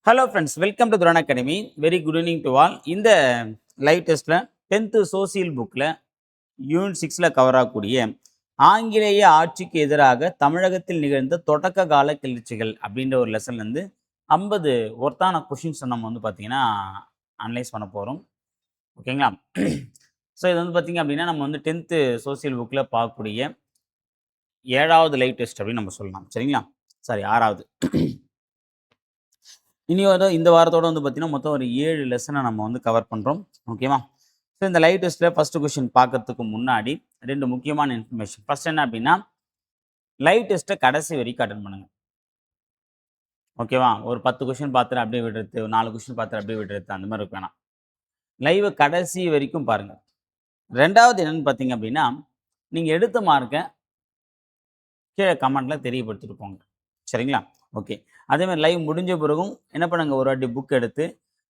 Hello friends, welcome to துரான் academy. Very good evening to all. இந்த live டெஸ்ட்டில் 10th social புக்கில் unit 6ல் cover ஆகக்கூடிய ஆங்கிலேய ஆட்சிக்கு எதிராக தமிழகத்தில் நிகழ்ந்த தொடக்க கால கிளர்ச்சிகள் அப்படின்ற ஒரு லெசன்லேருந்து 50 ஒர்த்தான கொஷின்ஸ் நம்ம வந்து பார்த்தீங்கன்னா அனலைஸ் பண்ண போகிறோம். ஓகேங்களா? ஸோ இது வந்து பார்த்தீங்க அப்படின்னா நம்ம வந்து 10th சோசியல் புக்கில் பார்க்கக்கூடிய 7வது லைவ் டெஸ்ட் அப்படின்னு நம்ம சொல்லலாம். சரிங்களா? சாரி, 6வது. இனி இந்த வாரத்தோட வந்து பார்த்தீங்கன்னா மொத்தம் ஒரு 7 லெசனை நம்ம வந்து கவர் பண்ணுறோம். ஓகேவா? ஸோ இந்த லைவ் டெஸ்ட்டில் ஃபஸ்ட்டு கொஷின் பார்க்கறதுக்கு முன்னாடி 2 முக்கியமான இன்ஃபர்மேஷன். ஃபர்ஸ்ட் என்ன அப்படின்னா, லைவ் டெஸ்ட்டை கடைசி வரைக்கும் அட்டென்ட் பண்ணுங்க. ஓகேவா? ஒரு 10 கொஷின் பார்த்துட்டு அப்படியே விடுறது, 4 கொஷின் பார்த்துட்டு அப்படியே விடுறது, அந்த மாதிரி இருக்க வேணாம். லைவை கடைசி வரைக்கும் பாருங்க. 2வது என்னன்னு பார்த்தீங்க அப்படின்னா, நீங்கள் எடுத்த மார்க்கை கீழே கமெண்ட்ல தெரியப்படுத்திட்டு போங்க. சரிங்களா? ஓகே. அதே மாதிரி லைவ் முடிஞ்ச பிறகும் என்ன பண்ணுங்க, ஒரு வாட்டி புக் எடுத்து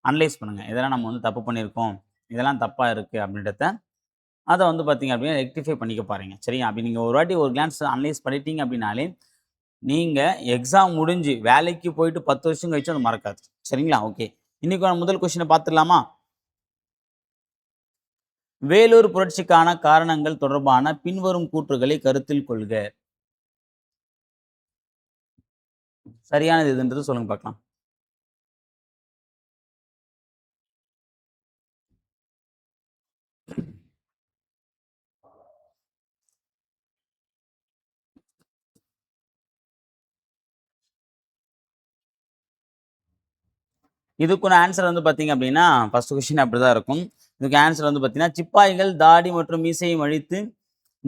அனலைஸ் பண்ணுங்க. இதெல்லாம் நம்ம வந்து தப்பு பண்ணியிருக்கோம், இதெல்லாம் தப்பா இருக்கு அப்படின்றத அத வந்து பார்த்தீங்க அப்படின்னா ரெக்டிஃபை பண்ணிக்க பாருங்க. சரியா? அப்படி நீங்க ஒரு வாட்டி ஒரு கிளான்ஸ் அனலைஸ் பண்ணிட்டீங்க அப்படின்னாலே, நீங்க எக்ஸாம் முடிஞ்சு வேலைக்கு போயிட்டு 10 வருஷம் கழிச்சு அது மறக்காது. சரிங்களா? ஓகே. இன்னைக்கான முதல் கொஸ்டின பார்த்துடலாமா? வேலூர் புரட்சிக்கான காரணங்கள் தொடர்பான பின்வரும் கூற்றுகளை கருத்தில் கொள்க. சரியானது எதுன்றது சொல்லுங்க பார்க்கலாம். இதுக்கான ஆன்சர் வந்து பார்த்தீங்க அப்படின்னா, ஃபர்ஸ்ட் கொஸ்டின் அப்படிதான் இருக்கும். இதுக்கு ஆன்சர் வந்து பார்த்தீங்கன்னா, சிப்பாய்கள் தாடி மற்றும் மீசையை அழித்து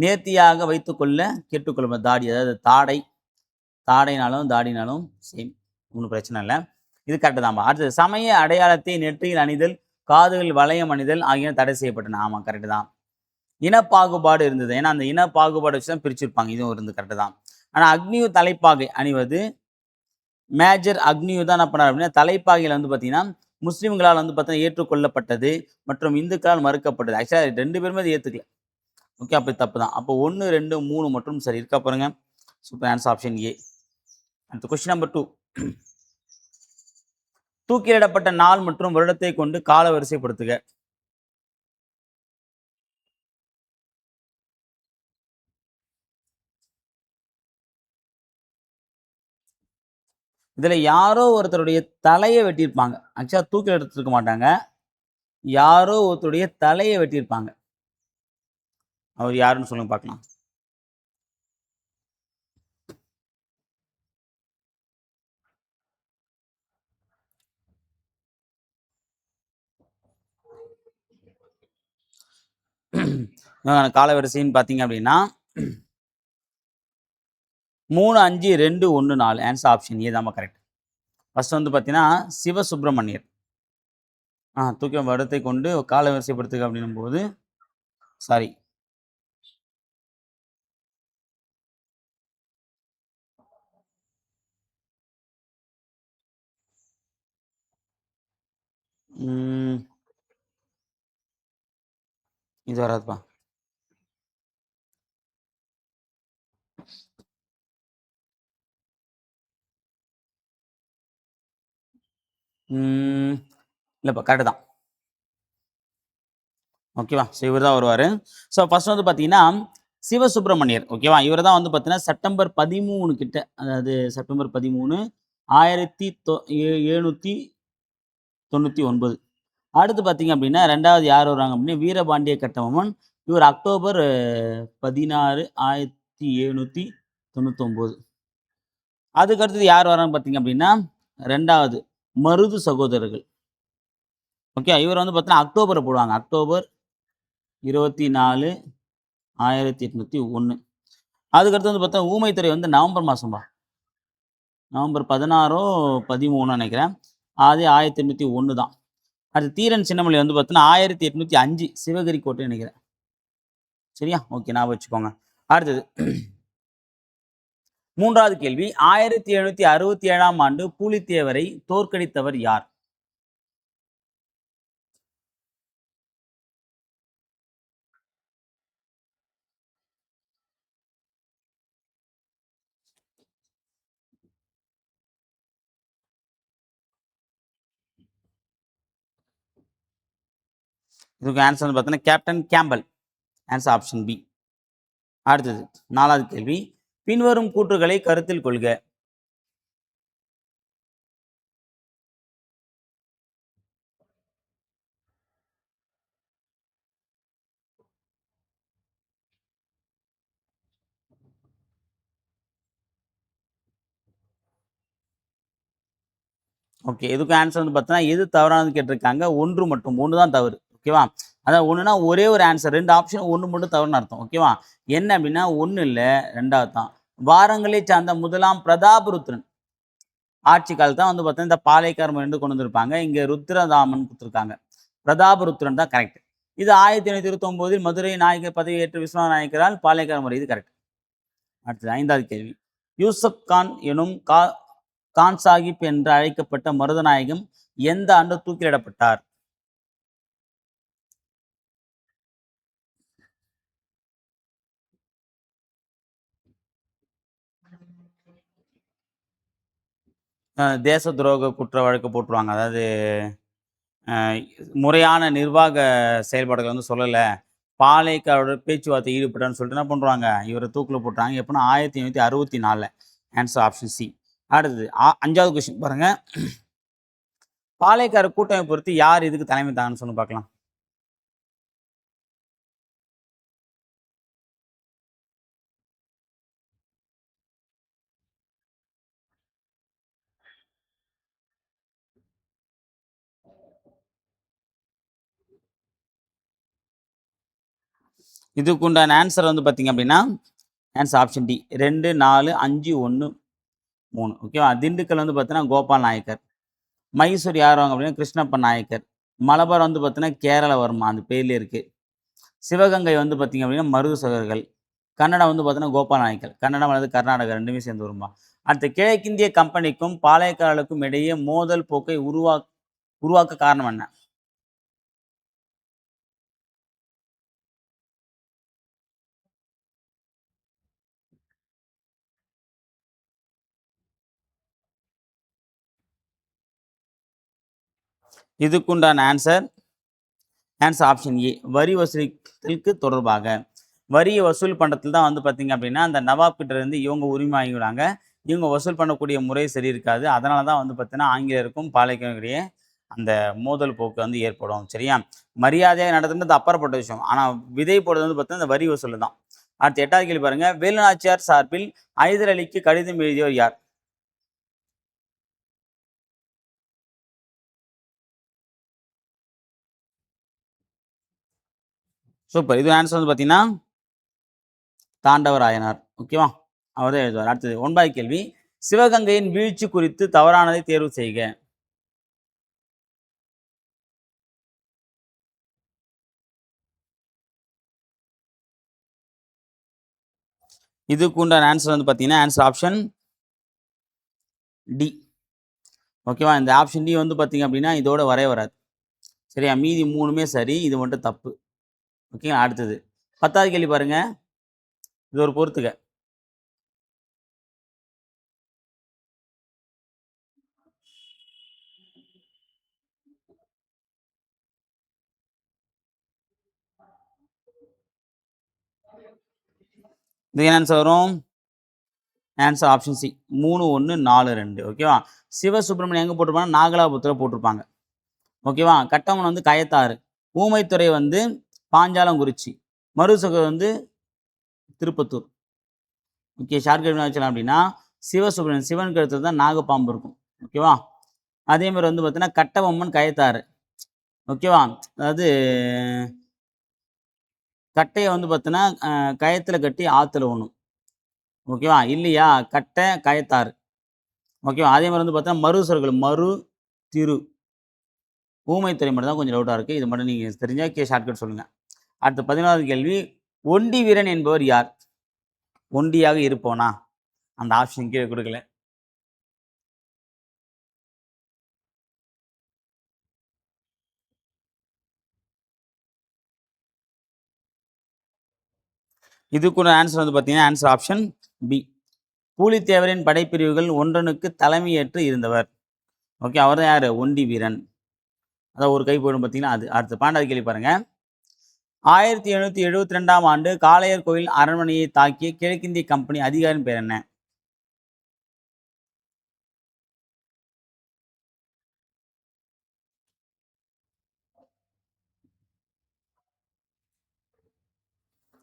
நேர்த்தியாக வைத்துக்கொள்ள கேட்டுக்கொள்ளும். தாடி அதாவது தாடை, தாடைனாலும் தாடினாலும் சேம், ஒண்ணும் பிரச்சனை இல்ல. இது கரெக்ட் தான்பா. அடுத்தது சமய அடையாளத்தை நெற்றியில் அணிதல், காதுகள் வளையம் அணிதல் ஆகியன தடை செய்யப்பட்டன. ஆமா, கரெக்ட் தான். இனப்பாகுபாடு இருந்தது. ஏன்னா அந்த இன பாகுபாடு வச்சு தான் பிரிச்சிருப்பாங்க. இதுவும் இருந்து கரெக்ட் தான். ஆனா அக்னியு தலைப்பாகை அணிவது மேஜர் அக்னியு தான் என்ன பண்ணார் அப்படின்னா, தலைப்பாகையில் வந்து பார்த்தீங்கன்னா, முஸ்லிம்களால் வந்து பார்த்தீங்கன்னா ஏற்றுக்கொள்ளப்பட்டது மற்றும் இந்துக்களால் மறுக்கப்பட்டது. ஆக்சுவலா 2 பேருமே அதை ஏத்துக்கல. ஓகே, அப்ப தப்பு தான். அப்போ 1, 2, 3 மற்றும் சரி. இருக்கா பாருங்க. சூப்பர், ஆன்சர் ஆப்ஷன் ஏ. அடுத்து கொஸ்டின் நம்பர் 2. தூக்கிலிடப்பட்ட நாள் மற்றும் வருடத்தை கொண்டு கால வரிசைப்படுத்துக. இதுல யாரோ ஒருத்தருடைய தலையை வெட்டியிருப்பாங்க. ஆக்சுவலா தூக்கில் எடுத்திருக்க மாட்டாங்க. யாரோ ஒருத்தருடைய தலையை வெட்டியிருப்பாங்க. அவர் யாருன்னு சொல்லுங்க பார்க்கலாம். காலவரிசைன்னு பார்த்தீங்க அப்படின்னா 3, 5, 2, 1, 4. ஆன்சர் ஆப்ஷன் ஏ தாம்மா கரெக்ட். ஃபர்ஸ்ட் வந்து பார்த்தீங்கன்னா சிவசுப்பிரமணியர். தூக்கிய வருடத்தை கொண்டு கால வரிசைப்படுத்துக அப்படின்னும் போது சாரி. இது வராதுப்பா. இல்லைப்பா, கரெக்ட் தான். ஓகேவா? ஸோ இவர் தான் வருவார். ஸோ ஃபர்ஸ்ட் வந்து பார்த்தீங்கன்னா சிவசுப்பிரமணியர். ஓகேவா? இவர் தான் வந்து பார்த்தீங்கன்னா செப்டம்பர் 13 கிட்ட, அதாவது செப்டம்பர் 13 1799. அடுத்து பார்த்தீங்க அப்படின்னா 2வது யார் வராங்க அப்படின்னா வீரபாண்டிய கட்டபொம்மன். இவர் அக்டோபர் 16 1799. அதுக்கு அடுத்தது யார் வராங்க பார்த்தீங்க அப்படின்னா 2வது மருது சகோதரர்கள். ஓகே, இவர் வந்து பார்த்தீங்கன்னா அக்டோபரை போடுவாங்க. அக்டோபர் 24 1801. அதுக்கடுத்து வந்து பார்த்தா ஊமைத்துறை வந்து நவம்பர் மாசம்பா. நவம்பர் 16 13 நினைக்கிறேன். அது 1801 தான். அடுத்து தீரன் சின்னமலை வந்து பார்த்தீங்கன்னா 1805 சிவகிரி கோட்டை நினைக்கிறேன். சரியா? ஓகே, ஞாபகம் வச்சுக்கோங்க. அடுத்தது 3வது கேள்வி. 1767ஆம் ஆண்டு பூலித்தேவரை தோற்கடித்தவர் யார்? இதுக்கு ஆன்சர் வந்து பார்த்தீங்கன்னா captain Campbell. Answer option B. அடுத்தது 4வது கேள்வி. பின்வரும் கூற்றுகளை கருத்தில் கொள்க. ஓகே. இதுக்கு ஆன்சர் வந்து பார்த்தீங்கன்னா, எது தவறானதுன்னு கேட்டிருக்காங்க. 1 மட்டும். 1 தான் தவறு. ஓகேவா? அதாவது 1னா ஒரே ஒரு ஆன்சர். 2 ஆப்ஷன் 1 மட்டும் தவறுன்னு அர்த்தம். ஓகேவா? என்ன அப்டின்னா 1 இல்ல 2வது தான். வாரங்களை சார்ந்த முதலாம் பிரதாபருத்ரன் ஆட்சி காலத்துல தான் வந்து பார்த்தீங்கன்னா, இந்த பாளையக்காரன் 2 கொண்டு வந்திருப்பாங்க. இங்க ருத்ரதாமன் குடுத்துருக்காங்க. பிரதாபருத்ரன் தான் கரெக்ட். இது 1529ல் மதுரை நாயக்கர் பதவியேற்ற விஸ்வநாத நாயக்கரால் பாளையக்கார முறை. இது கரெக்ட். அடுத்தது 5வது கேள்வி. யூசப் கான் எனும் கான் சாஹிப் என்று அழைக்கப்பட்ட மருதநாயகம் எந்த ஆண்டு தூக்கிலிடப்பட்டார்? தேச துரோக குற்ற வழக்கு போட்டுருவாங்க. அதாவது அ முறையான நிர்வாக செயல்பாடுகள் வந்து சொல்லல. பாளையக்காரோட பேச்சுவார்த்தை ஈடுபட்டார்ன்னு சொல்லிட்டு என்ன பண்றாங்க, இவர தூக்குல போட்டாங்க. எப்பன்னா 1564ல. Answer option C. அடுத்தது 5வது கொஸ்டின் பாருங்க. பாளையக்கார கூட்டமைப்பு பொறுத்து யார் இதுக்கு தலைமை தாங்கன்னு சொல்லி பார்க்கலாம். இதுக்கு உண்டான ஆன்சர் வந்து பார்த்தீங்க அப்படின்னா, ஆன்சர் ஆப்ஷன் டி. 2, 4, 5, 1, 3. ஓகேவா? திண்டுக்கல் வந்து பார்த்தீங்கன்னா, கோபால் நாயக்கர். மைசூர் யார் வாங்க அப்படின்னா, கிருஷ்ணப்ப நாயக்கர். மலபார் வந்து பார்த்தீங்கன்னா, கேரளவர்மா அந்த பேர்லயே இருக்கு. சிவகங்கை வந்து பார்த்தீங்க அப்படின்னா, மருது சகோதரர்கள். கன்னடா வந்து பார்த்தீங்கன்னா, கோபால் நாயக்கர். கன்னடம் அல்லது கர்நாடகா 2மே சேர்ந்து வரும்பா. அடுத்து கிழக்கிந்திய கம்பெனிக்கும் பாளையக்காரர்களுக்கும் இடையே மோதல் போக்கை உருவாக்க காரணம் என்ன? இதுக்குண்டான ஆன்சர் ஆப்ஷன் ஏ. வரி வசூலித்தலுக்கு தொடர்பாக. வரிய வசூல் பண்றதுல தான் வந்து பார்த்தீங்க அப்படின்னா, அந்த நவாப் கிட்ட இருந்து இவங்க உரிமை வாங்கிக்கிறாங்க. இவங்க வசூல் பண்ணக்கூடிய முறை சரி இருக்காது. அதனால தான் வந்து பார்த்தீங்கன்னா, ஆங்கிலேயருக்கும் பாளையக்காரருக்கும் இடையே அந்த மோதல் போக்கு வந்து ஏற்படும். சரியா? மரியாதையா நடத்துனது அப்பாற்பட்ட விஷயம். ஆனா விதை போடுறது வந்து பார்த்தீங்கன்னா, இந்த வரி வசூல் தான். அடுத்து 8வது கேள்வி பாருங்க. வேலு நாச்சியார் சார்பில் ஹைதர் அலிக்கு கடிதம் எழுதியவர் யார்? சூப்பர். இது ஆன்சர் வந்து பார்த்தீங்கன்னா, தாண்டவராயனார். ஓகேவா? அவர் தான் எழுதுவார். அடுத்தது 9வது கேள்வி. சிவகங்கையின் வீழ்ச்சி குறித்து தவறானதை தேர்வு செய்க. இதுக்கு உண்டான ஆன்சர் வந்து பார்த்தீங்கன்னா, ஆன்சர் ஆப்ஷன் டி. ஓகேவா? இந்த ஆப்ஷன் டி வந்து பார்த்தீங்க அப்படின்னா, இதோட வரவே வராது. சரியா? மீதி 3மே சரி. இது மட்டும் தப்பு. ஓகேங்களா? அடுத்தது 10வது கேள்வி பாருங்க. இது ஒரு பொறுத்துக. இதுக்கு என்ன ஆன்சர் வரும்? Answer option C. 3, 1, 4, 2. ஓகேவா? சிவசுப்ரமணியம் எங்க போட்டிருப்பாங்கன்னா, நாகலாபுரத்தில போட்டிருப்பாங்க. ஓகேவா? கட்டபொம்மன் வந்து கயத்தாறு. ஊமைத்துரை வந்து பாஞ்சாலங்குறிச்சி. மருசகர் வந்து திருப்பத்தூர். ஓகே. ஷார்ட்கட் என்ன வச்சுக்கலாம் அப்படின்னா, சிவசுப்ரமணியன் சிவன் கழுத்துல தான் நாகப்பாம்பு இருக்கும். ஓகேவா? அதே மாரி வந்து பார்த்தீங்கன்னா, கட்டபொம்மன் கயத்தாறு. ஓகேவா? அதாவது கட்டைய வந்து பார்த்தீன்னா, கயத்துல கட்டி ஆத்துல ஊணும். ஓகேவா? இல்லையா, கட்ட, கயத்தாறு. ஓகேவா? அதே மாரி வந்து பார்த்தீங்கன்னா, மருசர்கள் மரு, திரு. ஊமைத்துறை மட்டும் தான் கொஞ்சம் டவுட்டா இருக்கு. இது மட்டும் நீங்க தெரிஞ்சா ஷார்ட்கட் சொல்லுங்க. அடுத்து 11வது கேள்வி. ஒண்டி வீரன் என்பவர் யார்? ஒண்டியாக இருப்பவனா? அந்த ஆப்ஷன் கீழ குடுக்கல. இதுக்குள்ள ஆன்சர் வந்து பார்த்தீங்கன்னா, ஆன்சர் ஆப்ஷன் பி. பூலித்தேவரின் படைப்பிரிவுகள் ஒன்றனுக்கு தலைமையேற்று இருந்தவர். ஓகே. அவர் தான் யாரு? ஒண்டி வீரன். அதான் ஒரு கை போயிடும் பார்த்தீங்கன்னா அது. அடுத்து 12வது கேள்வி பாருங்க. 1772ஆம் ஆண்டு காளையர் கோயில் அரண்மனையை தாக்கிய கிழக்கிந்திய கம்பெனி அதிகாரியின் பேர் என்ன?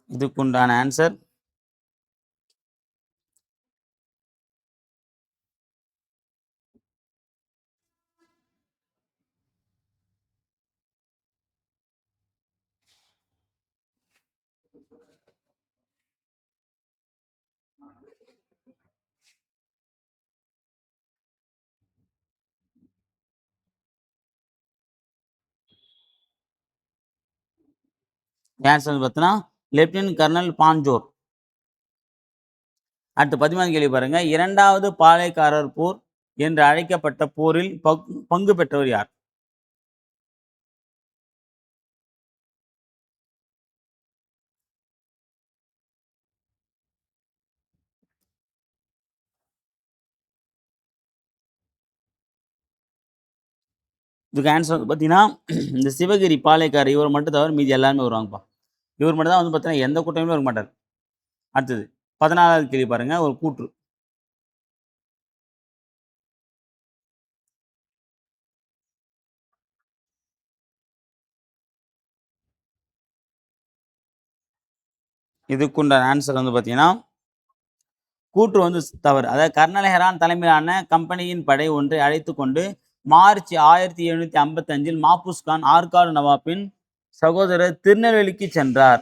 இதுக்குண்டான ஆன்சர் ஆன்சர் பார்த்தீங்கன்னா லெப்டினன்ட் கர்னல் பாஞ்சோர். அடுத்து 13வது கேள்வி பாருங்க. 2வது பாளையக்காரர் போர் என்று அழைக்கப்பட்ட போரில் பங்கு பெற்றவர் யார்? இதுக்கு ஆன்சர் வந்து பார்த்தீங்கன்னா இந்த சிவகிரி பாளையக்காரர் இவர் மட்டும் தவிர மீதி எல்லாருமே வருவாங்கப்பா. இவர் மட்டும் தான் வந்து பார்த்தீங்கன்னா எந்த கூட்டமையும் இருக்க மாட்டார். அடுத்தது 14வது கேள்வி பாருங்க. ஒரு கூற்று. இதுக்குண்டான ஆன்சர் வந்து பார்த்தீங்கன்னா கூற்று வந்து தவறு. அதாவது கர்னல் ஹெரான் தலைமையிலான கம்பெனியின் படை ஒன்றை அழைத்து கொண்டு மார்ச் 1755 மாபூஸ் கான் ஆற்காடு நவாப்பின் சகோதரர் திருநெல்வேலிக்கு சென்றார்.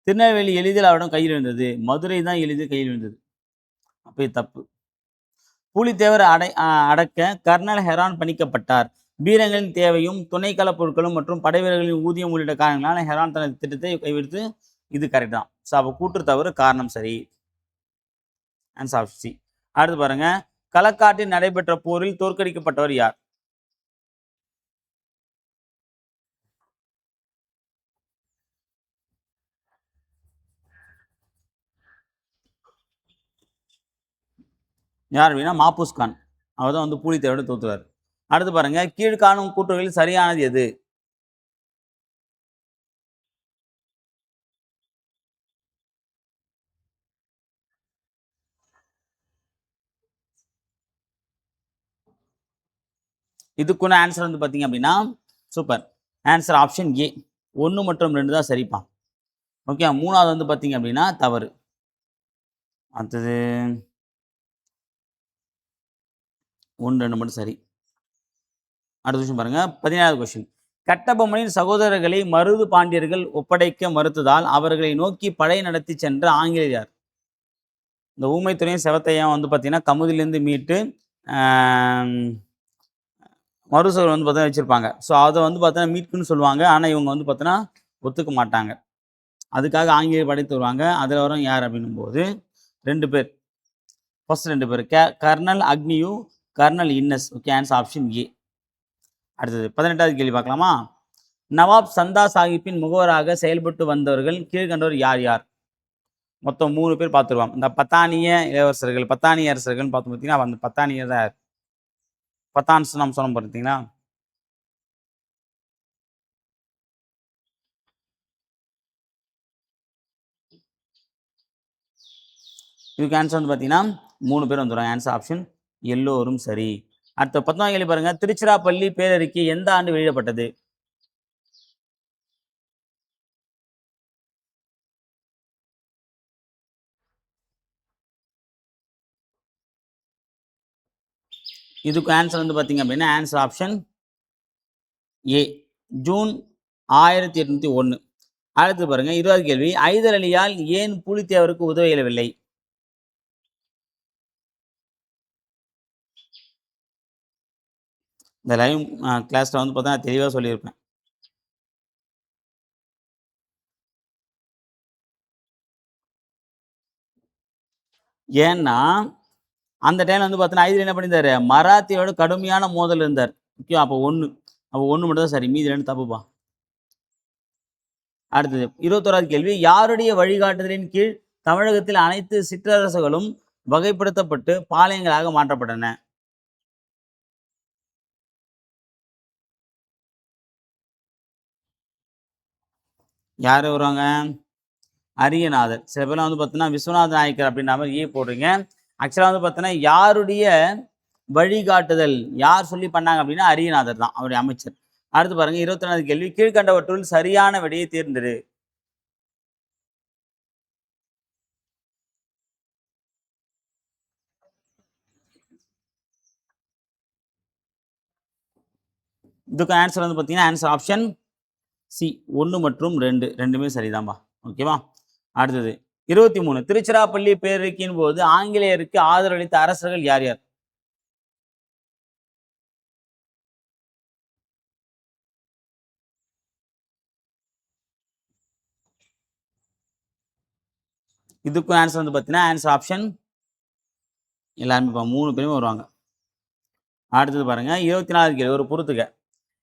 திருநெல்வேலி எளிதில் அவரிடம் கையில் இருந்தது. மதுரை தான் எளிதில் கையில் இருந்தது. அப்போ இது தப்பு. பூலித்தேவர் அடக்க கர்னல் ஹெரான் பணிக்கப்பட்டார். பீரங்களின் தேவையும் துணைக்கள பொருட்களும் மற்றும் படைவீரர்களின் ஊதியம் உள்ளிட்ட காரணங்களால் ஹெரான் தனது திட்டத்தை கைவிடுத்து. இது கரெக்ட் தான். ஸோ அப்போ கூற்று தவறு, காரணம் சரி. Answer option C. அடுத்து பாருங்க. களக்காட்டில் நடைபெற்ற போரில் தோற்கடிக்கப்பட்டவர் யார்? யார் அப்படின்னா மாபூஸ் கான். அவர் தான் வந்து பூலித்தேவரோட தோத்துவார். அடுத்து பாருங்க. கீழ்காணும் கூற்றுகளில் சரியானது எது? இதுக்குன்னு ஆன்சர் வந்து பார்த்தீங்க அப்படின்னா சூப்பர். ஆன்சர் ஆப்ஷன் ஏ. 1 மற்றும் 2 தான் சரிப்பா. ஓகே. 3வது வந்து பார்த்தீங்க அப்படின்னா தவறு. அடுத்தது 1, 2 மட்டும் சரி. அடுத்த கொஸ்டின் பாருங்க. 17வது கொஸ்டின். கட்டபொம்மனின் சகோதரர்களை மருது பாண்டியர்கள் ஒப்படைக்க மறுத்ததால் அவர்களை நோக்கி படை நடத்தி சென்ற ஆங்கிலேயர் யார்? இந்த ஊமைத்துறையும் செவத்தையும் வந்து பார்த்தீங்கன்னா கமுதிலிருந்து மீட்டு மருசகர் வந்து பார்த்தீங்கன்னா வச்சுருப்பாங்க. ஸோ அதை வந்து பார்த்தீங்கன்னா மீட்குன்னு சொல்லுவாங்க. ஆனால் இவங்க வந்து பார்த்தீங்கன்னா ஒத்துக்க மாட்டாங்க. அதுக்காக ஆங்கிலேயர் படைத்து வருவாங்க. அதில் வரும் யார் அப்படின்னும் போது 2 பேர். ஃபர்ஸ்ட் 2 பேர் colonel Agnew, colonel Innes. Okay. Answer option A. அடுத்தது 18வது கேள்வி பார்க்கலாமா? நவாப் சந்தா சாஹிப்பின் முகவராக செயல்பட்டு வந்தவர்கள் கீழ்கண்டவர் யார் யார்? மொத்தம் 3 பேர் பார்த்துருவோம். இந்த பத்தானிய இளவரசர்கள், பத்தானிய அரசர்கள்னு பார்த்தோம் பார்த்தீங்கன்னா அந்த பத்தானியர் தான் யார்? பத்தான்ஸ் நம்ம சொன்னோம் பார்த்தீங்களா? இதுக்கு ஆன்சர் வந்து பார்த்தீங்கன்னா 3 பேர் வந்துடும். ஆன்சர் ஆப்ஷன் எல்லோரும் சரி. அடுத்த 19வது கேள்வி பாருங்க. திருச்சிராப்பள்ளி பேரறிக்கை எந்த ஆண்டு வெளியிடப்பட்டது? இதுக்கு ஆன்சர் வந்து பார்த்தீங்க அப்படின்னா ஆன்சர் ஆப்ஷன் ஏ. ஜூன் 1801. அடுத்து பாருங்க. 20வது கேள்வி. ஐதர் அலியால் ஏன் பூலித்தேவருக்கு உதவ இயலவில்லை? இந்த லைவ் கிளாஸ்ல வந்து பார்த்தா தெளிவாக சொல்லியிருப்பேன். ஏன்னா அந்த டைம்ல வந்து பார்த்தீங்கன்னா ஐதர் என்ன பண்ணியிருந்தாரு? மராத்தியோட கடுமையான மோதல் இருந்தார். ஓகே. அப்போ 1 அப்போ 1 மட்டும் தான் சரி. மீதி 2 தப்புப்பா. அடுத்தது 21வது கேள்வி. யாருடைய வழிகாட்டுதலின் கீழ் தமிழகத்தில் அனைத்து சிற்றரசுகளும் வகைப்படுத்தப்பட்டு பாளையங்களாக மாற்றப்பட்டன? யார் வருவாங்க? அரியநாதர். சில பேர்லாம் வந்து பார்த்தீங்கன்னா, விஸ்வநாத நாயக்கர் அப்படின்ற மாரி போடுறீங்க. ஆக்சுவலா வந்து பார்த்தீங்கன்னா, யாருடைய வழிகாட்டுதல், யார் சொல்லி பண்ணாங்க அப்படின்னா, அரியநாதர் தான். அவருடைய அமைச்சர். அடுத்து பாருங்க 21வது கேள்வி. கீழ்க்கண்டவற்றுள் சரியான விடையை தேர்ந்தெடு. இதுக்கு ஆன்ஸர் வந்து பார்த்தீங்கன்னா, ஆன்ஸர் ஆப்ஷன் சி 1 மற்றும் 2 2மே சரிதான்பா. ஓகேவா? அடுத்தது 23 திருச்சிராப்பள்ளி பேரழிக்கையின் போது ஆங்கிலேயருக்கு ஆதரவளித்த அரசர்கள் யார் யார்? இதுக்கும் ஆன்ஸர் வந்து பார்த்தீங்கன்னா, ஆன்ஸர் ஆப்ஷன் எல்லாருமே 3 பேருமே வருவாங்க. அடுத்தது பாருங்க 24வது கேள்வி ஒரு பொறுத்துக.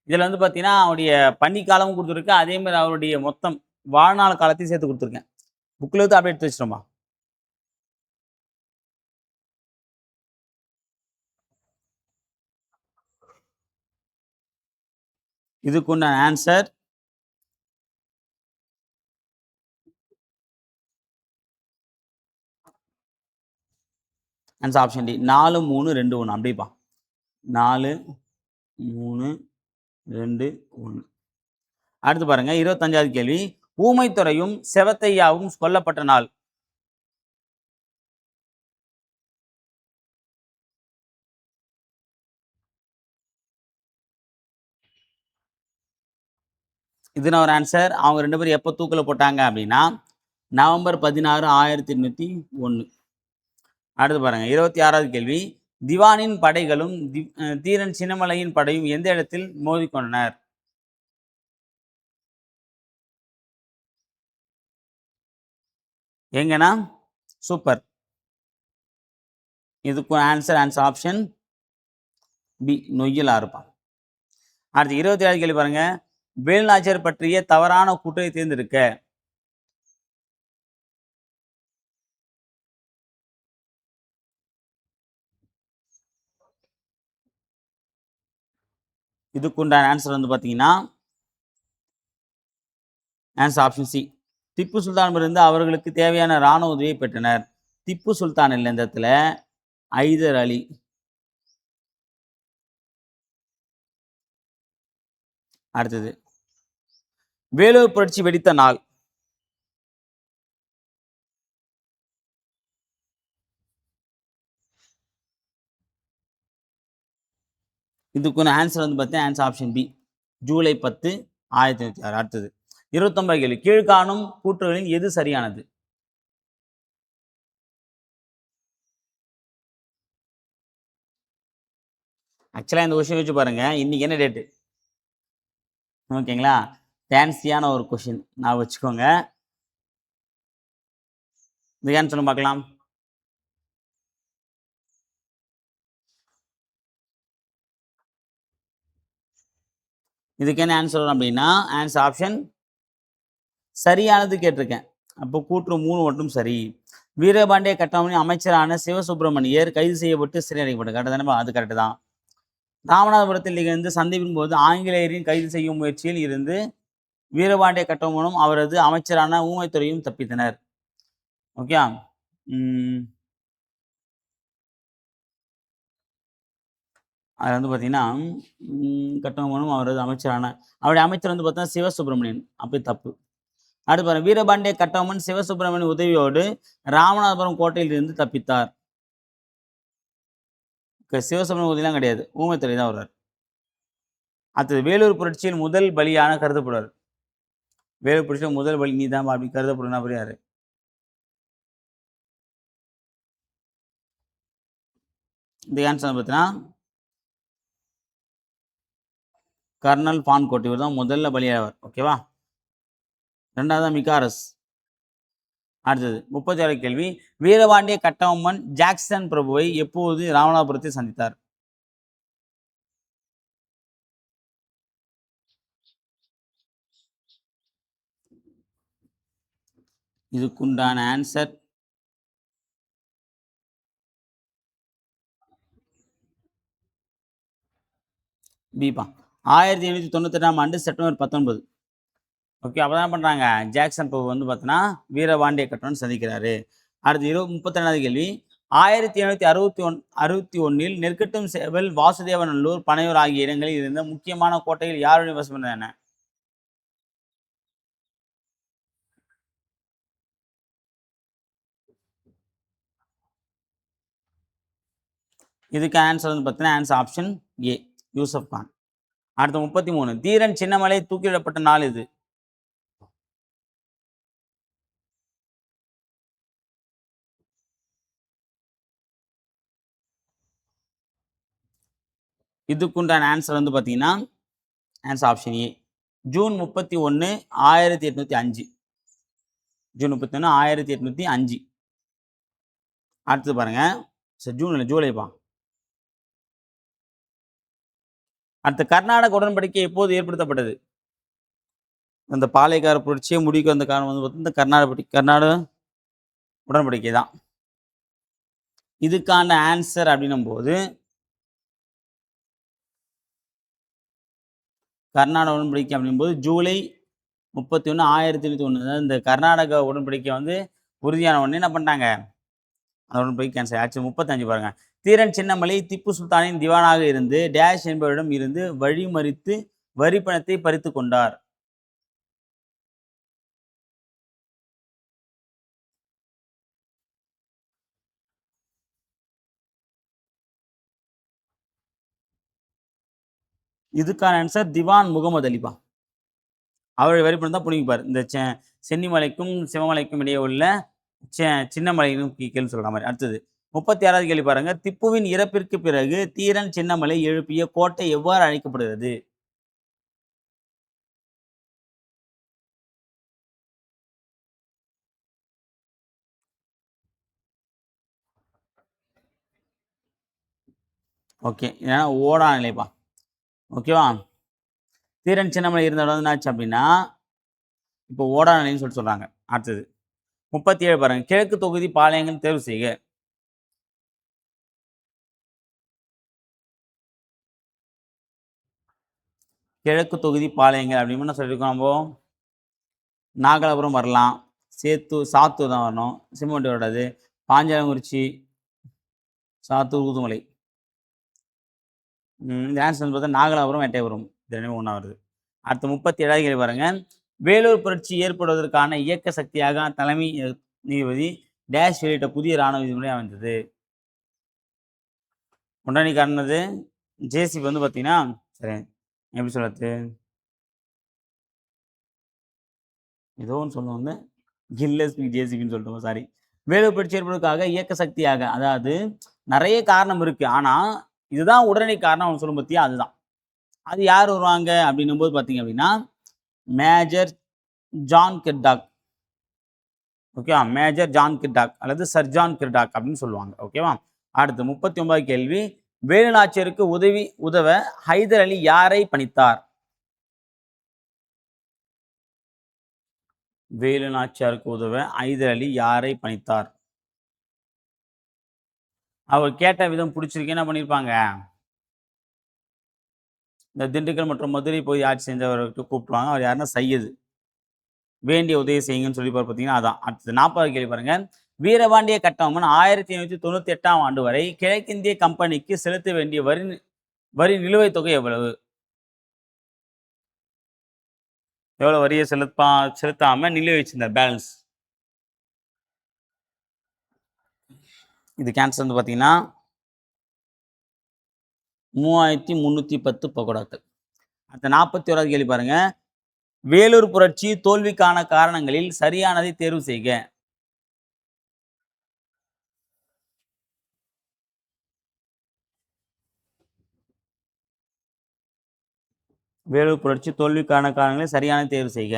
இதுல வந்து பார்த்தீங்கன்னா, அவருடைய பணிக்காலமும் குடுத்துருக்கு. அதே மாரி அவருடைய மொத்தம் வாழ்நாள் காலத்தையும் சேர்த்து குடுத்துருக்கேன். புக்ல இருந்து அப்படியே எடுத்து வச்சுட்டோம்ப்பா. இதுக்குண்டான ஆன்ஸர் ஆப்ஷன் டி 4, 3, 2, 1 அப்படிப்பா. 4, 3, 2, 1. அடுத்து பாருங்க 25வது கேள்வி. ஊமைத்துரையும் செவத்தையாவும் கொல்லப்பட்ட நாள். இதுனா ஒரு ஆன்ஸர். அவங்க 2 பேரும் எப்போ தூக்குல போட்டாங்க அப்படின்னா, நவம்பர் 16, 1801. அடுத்து பாருங்க 26வது கேள்வி. திவானின் படைகளும் தீரன் சின்னமலையின் படையும் எந்த இடத்தில் மோதிக்கொண்டனர்? எங்கன்னா? சூப்பர். இதுக்கும் ஆன்ஸர் ஆப்ஷன் பி நொய்யல் ஆறுப்பா. அடுத்து 27வது கேள்வி பாருங்க. வேலுநாச்சியார் பற்றிய தவறான கூற்றை தேர்ந்தெடுக்க. இதுக்குண்டான ஆன்ஸர் வந்து பார்த்தீங்கன்னா, ஆன்ஸர் ஆப்ஷன் சி. திப்பு சுல்தானிடமிருந்து அவர்களுக்கு தேவையான ராணுவ உதவியை பெற்றனர். திப்பு சுல்தான் இல்ல இந்த இடத்துல, ஐதர் அலி. அடுத்தது வேலூர் புரட்சி வெடித்த நாள். இதுக்கான ஆன்ஸர் வந்து பார்த்தீங்கன்னா, ஆன்ஸர் ஆப்ஷன் பி. ஜூலை 10, 1906. அடுத்தது 29 கேள்வி. கீழ்காணும் கூற்றுகளில் எது சரியானது? ஆக்சுவலா இந்த கொஸ்டின் வச்சு பாருங்க. இன்னைக்கு என்ன டேட்டு? ஓகேங்களா? ஃபேன்சியான ஒரு கொஸ்டின். ஞாபகம் வச்சுக்கோங்க. இதுக்கு ஆன்சர் சொல்லுங்க பார்க்கலாம். இதுக்கு என்ன ஆன்சர் வரும் அப்படின்னா, ஆன்சர் ஆப்ஷன் சரியானது கேட்டிருக்கேன். அப்போ கூற்று 3 மட்டும் சரி. வீரபாண்டிய கட்டபொம்மனின் அமைச்சரான சிவசுப்பிரமணியர் கைது செய்யப்பட்டு சிறையடைக்கப்பட்டார். கரெக்ட் தானேப்பா? அது கரெக்ட் தான். ராமநாதபுரத்தில் நிகழ்ந்த சந்திப்பின் போது ஆங்கிலேயரின் கைது செய்யும் முயற்சியில் இருந்து வீரபாண்டிய கட்டபொம்மனும் அவரது அமைச்சரான ஊமைத்துரையும் தப்பித்தனர். ஓகே. அது வந்து பார்த்தீங்கன்னா, கட்டபொம்மனும் அவரது அமைச்சரான அவருடைய அமைச்சர் வந்து பார்த்தீங்கன்னா சிவசுப்பிரமணியன். அப்படி தப்பு. அடுத்து பாருங்க. வீரபாண்டிய கட்டபொம்மன் சிவசுப்பிரமணியன் உதவியோடு ராமநாதபுரம் கோட்டையில் இருந்து தப்பித்தார். சிவசுப்பிரமணியன் உதவிலாம் கிடையாது. ஊமைத்துரை தான் வருவார். அடுத்தது வேலூர் புரட்சியில் முதல் பலியான கருதப்படுவார். வேலூர் புரட்சியில் முதல் பலி நீதான் அப்படி கருதப்படுனா அப்புறம் யாரு? இந்த ஆன்சர் பார்த்தீங்கன்னா, கர்னல் பான்கோட் இவர் தான் முதல்ல பலியாவார். ஓகேவா? 2வது மிகாரஸ். அடுத்தது 36 கேள்வி. வீரபாண்டிய கட்டபொம்மன் ஜாக்சன் பிரபுவை எப்போது ராமநாதபுரத்தில் சந்தித்தார்? இதுக்குண்டான ஆன்சர் பிப்பா. 1898ஆம் ஆண்டு செப்டம்பர் 19. ஓகே. அப்போ தான் பண்ணுறாங்க, ஜாக்சன் பிரபு வந்து பார்த்தீங்கன்னா வீரபாண்டிய கட்டபொம்மன் சந்திக்கிறாரு. அடுத்து 32வது கேள்வி, 1761 நெற்கட்டும் சேவல், வாசுதேவநல்லூர், பனையூர் ஆகிய இடங்களில் இருந்த முக்கியமான கோட்டையில் யாருடைய வசம் இருந்தன? இதுக்கு ஆன்சர் வந்து பார்த்தீங்கன்னா answer option A, Yusuf Khan. அடுத்து 33, தீரன் சின்னமலை தூக்கிலிடப்பட்ட நாள் இது? இதுக்குண்டான ஆன்சர் வந்து பார்த்தீங்கன்னா ஆன்சர் ஆப்ஷன் ஏ, ஜூன் 31, 1805. ஜூன் 31, 1805. அடுத்து பாருங்க, சரி ஜூன் இல்லை ஜூலைப்பா. அடுத்து கர்நாடக உடன்படிக்கை எப்போது ஏற்படுத்தப்பட்டது? அந்த பாளையக்கார புரட்சியை முடிக்க வந்த காரணம் வந்து பார்த்தீங்கன்னா கர்நாடக உடன்படிக்கை தான். இதுக்கான ஆன்சர் அப்படின்னும் போது கர்நாடக உடன்படிக்கை அப்படிங்கும்போது ஜூலை 31, 1801. அதாவது இந்த கர்நாடக உடன்படிக்கை வந்து உறுதியான உடனே என்ன பண்ணிட்டாங்க, அந்த உடன்படிக்கை கேன்சல் ஆச்சு. 35 பாருங்க, தீரன் சின்னமலை திப்பு சுல்தானின் திவானாக இருந்து டேஷ் என்பவரிடம் இருந்து வழிமறித்து வரி பணத்தை பறித்து கொண்டார். இதுக்கான ஆன்சர் திவான் முகமது அலிபா. அவருடைய வரிப்பணம் தான் பிடிங்கிப்பார். இந்த சென்னிமலைக்கும் சிவமலைக்கும் இடையே உள்ள சின்னமலையும் கீழ்னு சொல்ற மாதிரி. அடுத்தது 36வது கேள்வி பாருங்க, திப்புவின் இறப்பிற்கு பிறகு தீரன் சின்னமலை எழுப்பிய கோட்டை எவ்வாறு அழைக்கப்படுகிறது? ஓகே, ஏன்னா ஓடா நிலைப்பா. ஓகேவா, தீரன் சின்னமலை இருந்த இடம் என்ன ஆச்சு அப்படின்னா இப்போ ஓடா நிலைன்னு சொல்றாங்க. அடுத்தது 37 பாருங்க, கிழக்கு தொகுதி பாளையங்கள் தேர்வு செய்க. கிழக்கு தொகுதி பாளையங்கள் அப்படின்னு என்ன சொல்லியிருக்கோம் நம்ம? நாகலாபுரம் வரலாம், சாத்தூர் தான் வரணும், சிமெண்ட் வராது, பாஞ்சாலங்குறிச்சி, சாத்தூர், ஊதுமலை. இந்த ஆன்சர் வந்து பார்த்தா நாகலாபுரம், எட்டயபுரம், இது ரெண்டுமே ஒன்றா வருது. அடுத்து 37வது கேள்வி பாருங்க, வேலூர் புரட்சி ஏற்படுவதற்கான இயக்க சக்தியாக தலைமை நீதிபதி டேஷ் வெளியிட்ட புதிய இராணுவ விதிமுறை அமைந்தது. முன்னாடி காரணது ஜேசிபி வந்து பார்த்தீங்கன்னா, சரி எப்படி சொல்றது, ஏதோ ஒன்று சொல்லுவாங்க, கில்லஸ்பி ஜேசிபின்னு சொல்லிட்டோம், சாரி. வேலூர் புரட்சி ஏற்படுவதற்காக இயக்க சக்தியாக, அதாவது நிறைய காரணம் இருக்கு, ஆனா இதுதான் உடனடி காரணம் அவங்க சொல்லும் பத்தியா, அதுதான். அது யார் வருவாங்க அப்படின்னும் போது பார்த்தீங்க அப்படின்னா மேஜர் ஜான் கிர்டாக். ஓகேவா, மேஜர் ஜான் கிர்டாக் அல்லது சர் ஜான் கிர்டாக் அப்படின்னு சொல்லுவாங்க. ஓகேவா. அடுத்து 39வது கேள்வி, வேலு நாச்சியாருக்கு உதவ ஹைதர் அலி யாரை பணித்தார்? வேலு நாச்சியாருக்கு உதவ ஹைதர் அலி யாரை பணித்தார்? அவர் கேட்ட விதம் பிடிச்சிருக்கு, என்ன பண்ணியிருப்பாங்க, இந்த திண்டுக்கல் மற்றும் மதுரை போய் ஆட்சி செஞ்சவர்கிட்ட கூப்பிட்டுவாங்க. அவர் யாருன்னா சையது. வேண்டிய உதவி செய்யுங்கன்னு சொல்லி பார்த்தீங்கன்னா அதான். அடுத்தது 40வது கேள்வி பாருங்க, வீரபாண்டிய கட்டபொம்மன் 1598ஆம் ஆண்டு வரை கிழக்கிந்திய கம்பெனிக்கு செலுத்த வேண்டிய வரி நிலுவைத் தொகை எவ்வளவு? எவ்வளவு வரியை செலுத்தாம நிலுவை வச்சிருந்தார், பேலன்ஸ்? இது கேன்சர் வந்து பார்த்தீங்கன்னா 3310 பகோடாக்கள். அடுத்த 41வது கேள்வி பாருங்க, வேலூர் புரட்சி தோல்விக்கான காரணங்களில் சரியானதை தேர்வு செய்க. வேலூர் புரட்சி தோல்விக்கான காரணங்களை சரியான தேர்வு செய்க.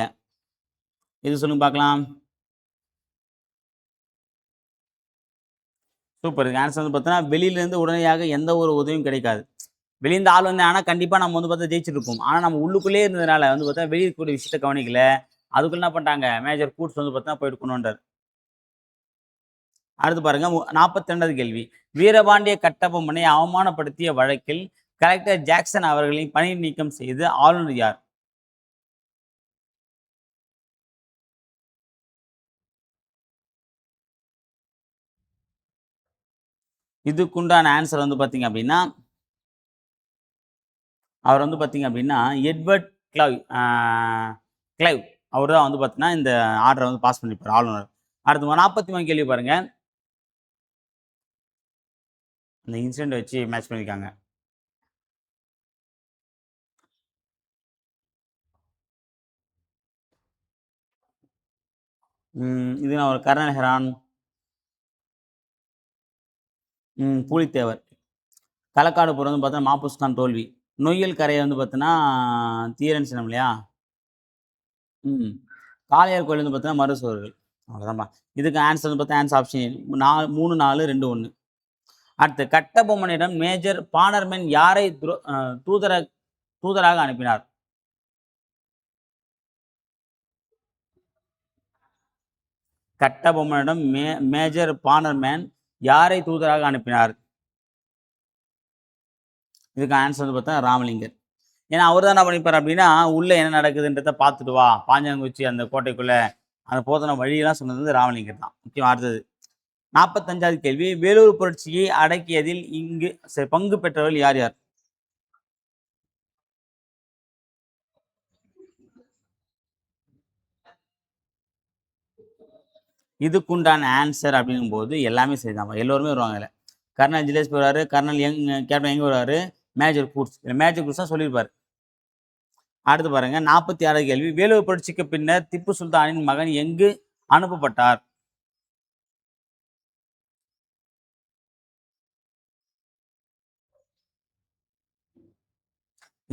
இது சொல்லுங்க பார்க்கலாம். சூப்பர். இதுக்கு ஆன்சர் வந்து பார்த்தீங்கன்னா வெளியிலேருந்து உடனடியாக எந்த ஒரு உதவியும் கிடைக்காது. வெளியிருந்து ஆள் வந்து ஆனால் கண்டிப்பாக நம்ம வந்து பார்த்தா ஜெயிச்சுட்டு இருப்போம். ஆனால் நம்ம உள்ளுக்குள்ளேயே இருந்ததுனால வந்து பார்த்தா வெளியே இருக்கக்கூடிய விஷயத்தை கவனிக்கல. அதுக்குள்ள என்ன பண்ணிட்டாங்க, மேஜர் கூட்ஸ் வந்து பார்த்தா போயிட்டு கொண்டுட்டார். அடுத்து பாருங்க 42வது கேள்வி, வீரபாண்டிய கட்டபொம்மனை அவமானப்படுத்திய வழக்கில் கலெக்டர் ஜாக்சன் அவர்களின் பணி நீக்கம் செய்து ஆளுநர் யார்? இதுக்குண்டான ஆன்சர் வந்து பார்த்தீங்க அப்படின்னா அவர் வந்து பார்த்தீங்க அப்படின்னா எட்வர்ட் கிளைவ் அவர் தான் வந்து பார்த்தீங்கன்னா இந்த ஆர்டரை வந்து பாஸ் பண்ணிப்பார் ஆளுநர். அடுத்து 43 கேள்வி பாருங்க. இந்த இன்சிடென்ட் வச்சு மேட்ச் பண்ணியிருக்காங்க. இது நான் ஒரு கர்னல் ஹெரான், பூலித்தேவர். களக்காடு போர் வந்து பார்த்தீங்கன்னா மாபுஸ் கான் தோல்வி. நொய்யல் கரையை வந்து பார்த்தீங்கன்னா தீரன் சின்னம் இல்லையா? ம். காளையார் கோயில் வந்து பார்த்தீங்கன்னா மருசுவர்கள். அவ்வளோதான்ப்பா. இதுக்கு ஆன்சர் வந்து பார்த்தா ஆன்சர் ஆப்ஷன் 3, 4, 2, 1. அடுத்து கட்டபொம்மனிடம் மேஜர் பானர்மேன் யாரை தூதராக அனுப்பினார்? கட்டபொம்மனிடம் மேஜர் பானர்மேன் யாரை தூதராக அனுப்பினார்? இதுக்கு ஆன்சர் வந்து பார்த்தா ராமலிங்கர். ஏன்னா அவர் தான் என்ன பண்ணிப்பார் அப்படின்னா உள்ளே என்ன நடக்குதுன்றத பார்த்துட்டு வா, பாஞ்சாங்குச்சி அந்த கோட்டைக்குள்ளே அந்த போதன வழியெல்லாம் சொன்னது வந்து ராமலிங்கர் தான். முக்கியம். அடுத்தது 45வது கேள்வி. வேலூர் புரட்சியை அடக்கியதில் இங்கு பங்கு பெற்றவர்கள் யார் யார்? இதுக்குண்டான ஆன்சர் அப்படிங்கும்போது எல்லாமே சரிதான். எல்லோருமே வருவாங்க இதில். கர்னல் ஜிலேஸ்பி வருவார், கர்னல் கேப்டன் யங் வருவார், மேஜர் கூட்ஸ். மேஜர் கூட்ஸ் தான் சொல்லியிருப்பார். அடுத்து பாருங்க 46வது கேள்வி. வேலூர் புரட்சிக்கு பின்னர் திப்பு சுல்தானின் மகன் எங்கு அனுப்பப்பட்டார்?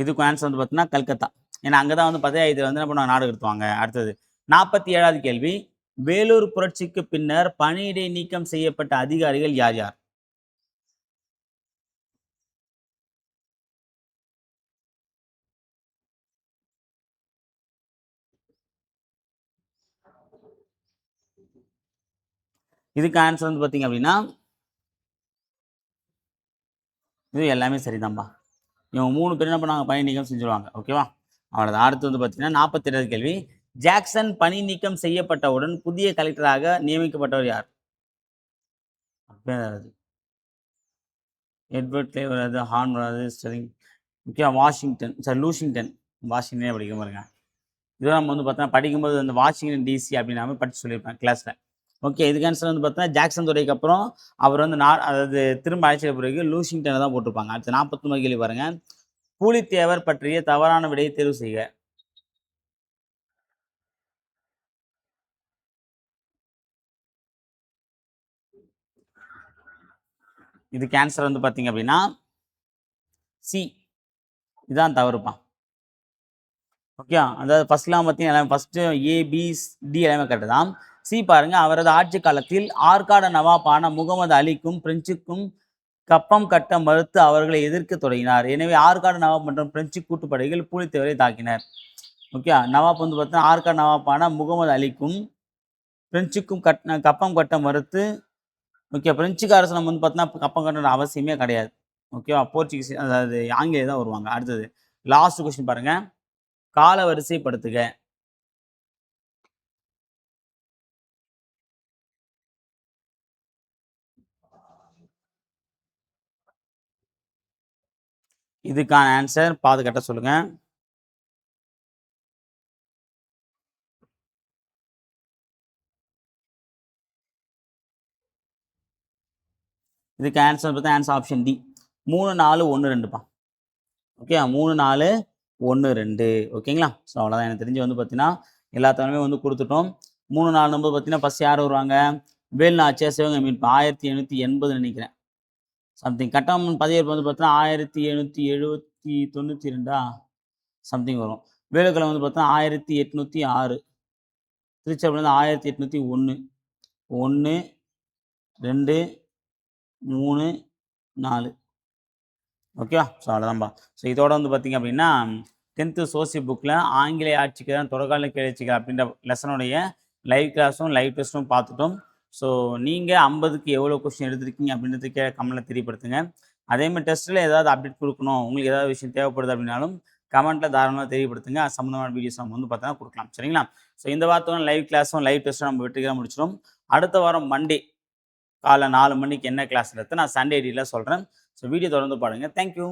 இதுக்கு ஆன்சர் வந்து பார்த்தீங்கன்னா கல்கத்தா. ஏன்னா அங்கே தான் வந்து பார்த்தா இது வந்து என்ன பண்ணுவாங்க, நாடு கடத்துவாங்க. அடுத்தது 47வது கேள்வி. வேலூர் புரட்சிக்கு பின்னர் பணியிடை நீக்கம் செய்யப்பட்ட அதிகாரிகள் யார் யார்? இதுக்கு ஆன்சர் வந்து பார்த்தீங்க அப்படின்னா இது எல்லாமே சரிதான்பா. இவங்க 3 பேர் என்ன பண்ணாங்க, பணி நீக்கம் செஞ்சுருவாங்க. ஓகேவா? அவ்வளோதான். அடுத்து வந்து பார்த்தீங்கன்னா 47வது கேள்வி. ஜாக்சன் பணி நீக்கம் செய்யப்பட்டவுடன் புதிய கலெக்டராக நியமிக்கப்பட்டவர் யார்? எட்வர்ட் கிளே வராது, ஹார்ன் வராது, ஸ்டெர்லிங். முக்கியம் வாஷிங்டன், லூஷிங்டன். வாஷிங்டனே படிக்க பாருங்க. இதெல்லாம் நம்ம வந்து பார்த்தோன்னா படிக்கும்போது அந்த வாஷிங்டன் டிசி அப்படின்னு படித்து சொல்லியிருப்பேன் கிளாஸில். ஓகே. இதுக்கு ஆன்சர் வந்து பார்த்தீங்கன்னா ஜாக்சன் துறைக்கு அப்புறம் அவர் வந்து அதாவது திரும்ப அழைச்ச பிறகு லூஷிங்டனை தான் போட்டிருப்பாங்க. அடுத்து 49 கேள்வி பாருங்க. பூலித்தேவர் பற்றிய தவறான விடையை தேர்வு செய்க. இதுக்கு ஆன்சர் வந்து பார்த்தீங்க அப்படின்னா சி. இதான் தவறுப்பா. ஓகே. அதாவது ஃபர்ஸ்ட்லாம் பார்த்தீங்கன்னா எல்லாமே ஃபர்ஸ்ட்டு ஏ, பி, டி எல்லாமே கரெக்டு தான். சி பாருங்க. அவரது ஆட்சி காலத்தில் ஆற்காடு நவாபான முகமது அலிக்கும் பிரெஞ்சுக்கும் கப்பம் கட்ட மறுத்து அவர்களை எதிர்க்க தொடங்கினார். எனவே ஆற்காடு நவாப் மற்றும் பிரெஞ்சு கூட்டுப்படைகள் பூலித்தேவரை தாக்கினர். ஓகே. நவாப் வந்து பார்த்தீங்கன்னா ஆற்காடு நவாப்பான முகமது அலிக்கும் பிரெஞ்சுக்கும் கப்பம் கட்ட மறுத்து. ஓகே. பிரெஞ்சுக்கு அரசு நம்ம வந்து பார்த்தீங்கன்னா கப்பம் கட்டணுன்ற அவசியமே கிடையாது. ஓகேவா? போர்ச்சுகீஸ் அதாவது ஆங்கிலேயர் தான் வருவாங்க. அடுத்தது லாஸ்ட் கொஸ்டின் பாருங்க. கால வரிசைப்படுத்துக. இதுக்கான ஆன்சர் பாதுகாட்ட சொல்லுங்க. இதுக்கு ஆன்சர் பார்த்தா ஆன்சர் ஆப்ஷன் டி. 3, 4, 1, 2பா. ஓகே. 3, 4, 1, 2. ஓகேங்களா? ஸோ அவ்வளோதான். எனக்கு தெரிஞ்சு வந்து பார்த்தீங்கன்னா எல்லா தகவலுமே வந்து கொடுத்துட்டோம். 3, 4 நம்பர் பார்த்தீங்கன்னா ஃபஸ்ட் யார் வருவாங்க? வேலு நாச்சியார் சிவகங்கை மீட்பு 1780 நினைக்கிறேன். சம்திங். கட்டபொம்மன் பதவியேற்பு வந்து பார்த்தீங்கன்னா 1792 சம்திங் வரும். வேலுக்கலம் வந்து பார்த்தீங்கன்னா 1806. திருச்சிராப்பள்ளி வந்து 1801. 1, 2, 3, 4. ஓகேவா? ஸோ அவ்வளோதான்பா. ஸோ இதோட வந்து பார்த்தீங்க அப்படின்னா 10th சோசியல் புக்கில் ஆங்கிலேய ஆட்சிக்கு தான் தொடர்கால கேள்விகள் அப்படின்ற லெசனுடைய லைவ் கிளாஸும் லைவ் டெஸ்ட்டும் பார்த்துட்டோம். ஸோ நீங்கள் 50க்கு எவ்வளோ கொஸ்டின் எடுத்திருக்கீங்க அப்படின்றது கமெண்ட்டில் தெரியப்படுத்துங்க. அதேமாதிரி டெஸ்ட்டில் ஏதாவது அப்டேட் கொடுக்கணும், உங்களுக்கு ஏதாவது விஷயம் தேவைப்படுது அப்படின்னாலும் கமெண்ட்டில் தாராளமாக தெரியப்படுத்துங்க. அது சம்மந்தமான வீடியோஸ் நம்ம வந்து பார்த்தா கொடுக்கலாம். சரிங்களா? ஸோ இந்த வாரத்தோட லைவ் கிளாஸும் லைவ் டெஸ்ட்டும் நம்ம வெற்றிகரமாக முடிச்சிடும். அடுத்த வாரம் மண்டே காலைல 4 மணிக்கு என்ன கிளாஸ்ன்றது நான் சண்டே எடிட்டில் சொல்கிறேன். ஸோ வீடியோ தொடர்ந்து பாருங்கள். தேங்க்யூ.